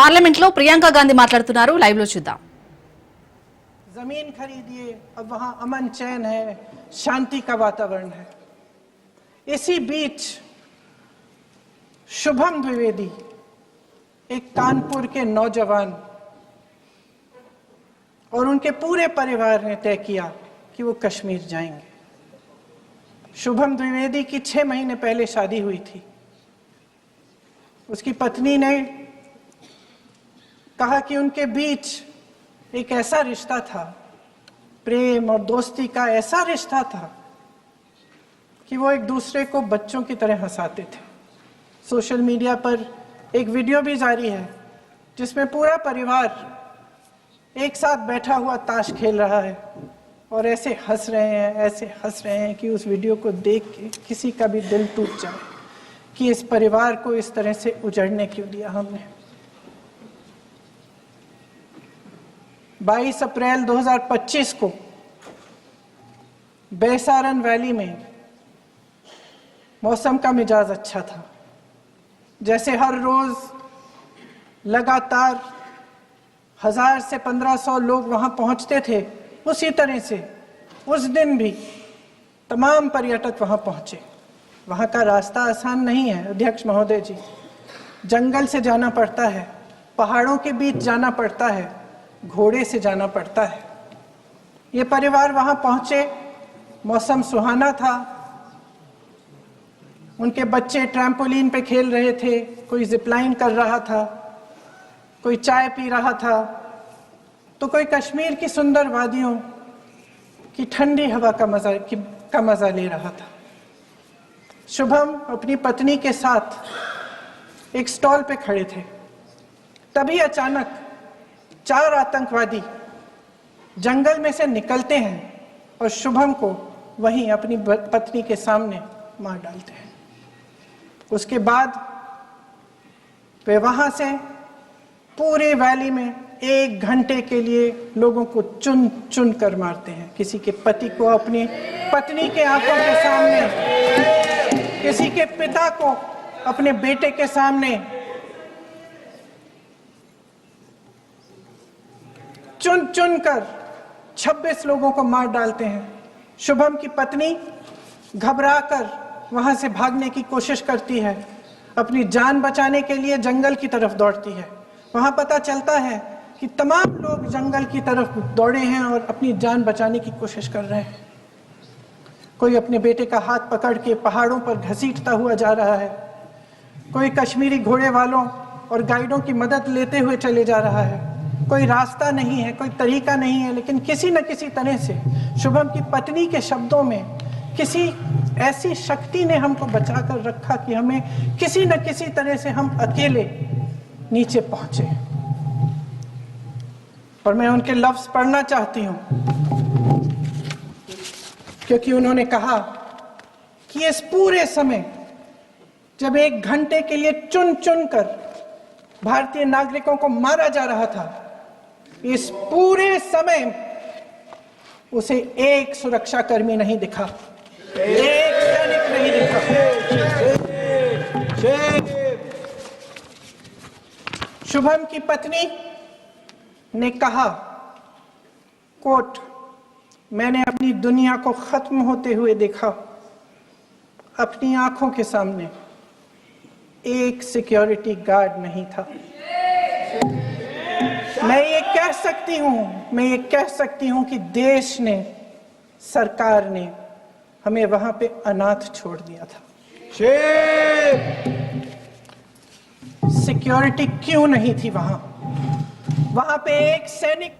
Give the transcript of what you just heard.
Parliament లో ప్రియాంక గాంధీ మాట్లాడుతున్నారు. Live లో చూద్దాం. जमीन खरीदिए, अब वहां अमन चैन है, शांति का वातावरण है। इसी बीच शुभम द्विवेदी, एक कानपुर के नौजवान और उनके पूरे परिवार ने तय किया कि वो कश्मीर जाएंगे। शुभम द्विवेदी की 6 महीने पहले शादी हुई थी। उसकी पत्नी ने कहा कि उनके बीच एक ऐसा रिश्ता था, प्रेम और दोस्ती का ऐसा रिश्ता था कि वो एक दूसरे को बच्चों की तरह हंसाते थे। सोशल मीडिया पर एक वीडियो भी जारी है जिसमें पूरा परिवार एक साथ बैठा हुआ ताश खेल रहा है और ऐसे हंस रहे हैं कि उस वीडियो को देख के किसी का भी दिल टूट जाए कि इस परिवार को इस तरह से उजड़ने क्यों दिया हमने। 22 अप्रैल 2025 को बैसारन वैली में मौसम का मिजाज अच्छा था। जैसे हर रोज लगातार 1000 से 1500 लोग वहां पहुंचते थे, उसी तरह से उस दिन भी तमाम पर्यटक वहां पहुंचे। वहां का रास्ता आसान नहीं है अध्यक्ष महोदय जी, जंगल से जाना पड़ता है, पहाड़ों के बीच जाना पड़ता है, घोड़े से जाना पड़ता है। ये परिवार वहां पहुंचे, मौसम सुहाना था, उनके बच्चे ट्रैम्पोलिन पे खेल रहे थे, कोई जिपलाइन कर रहा था, कोई चाय पी रहा था, तो कोई कश्मीर की सुंदर वादियों की ठंडी हवा का मजा ले रहा था। शुभम अपनी पत्नी के साथ एक स्टॉल पे खड़े थे, तभी अचानक 4 आतंकवादी जंगल में से निकलते हैं और शुभम को वहीं अपनी पत्नी के सामने मार डालते हैं। उसके बाद वे वहां से पूरे वैली में 1 घंटे के लिए लोगों को चुन चुन कर मारते हैं। किसी के पति को अपनी पत्नी के आंखों के सामने, किसी के पिता को अपने बेटे के सामने, चुन चुन कर 26 लोगों को मार डालते हैं। शुभम की पत्नी घबराकर वहां से भागने की कोशिश करती है, अपनी जान बचाने के लिए जंगल की तरफ दौड़ती है। वहां पता चलता है कि तमाम लोग जंगल की तरफ दौड़े हैं और अपनी जान बचाने की कोशिश कर रहे हैं। कोई अपने बेटे का हाथ पकड़ के पहाड़ों पर घसीटता हुआ जा रहा है, कोई कश्मीरी घोड़े वालों और गाइडों की मदद लेते हुए चले जा रहा है। कोई रास्ता नहीं है, कोई तरीका नहीं है, लेकिन किसी न किसी तरह से शुभम की पत्नी के शब्दों में किसी ऐसी शक्ति ने हमको बचा कर रखा कि हमें किसी न किसी तरह से हम अकेले नीचे पहुंचे। और मैं उनके लफ्ज पढ़ना चाहती हूं, क्योंकि उन्होंने कहा कि इस पूरे समय जब 1 घंटे के लिए चुन चुन कर भारतीय नागरिकों को मारा जा रहा था, इस पूरे समय उसे एक सुरक्षाकर्मी नहीं दिखा, एक सैनिक नहीं दिखा। शुभम की पत्नी ने कहा, कोट, मैंने अपनी दुनिया को खत्म होते हुए देखा, अपनी आंखों के सामने एक सिक्योरिटी गार्ड नहीं था। मैं ये कह सकती हूं कि देश ने, सरकार ने हमें वहां पे अनाथ छोड़ दिया था। सिक्योरिटी क्यों नहीं थी वहां पे एक सैनिक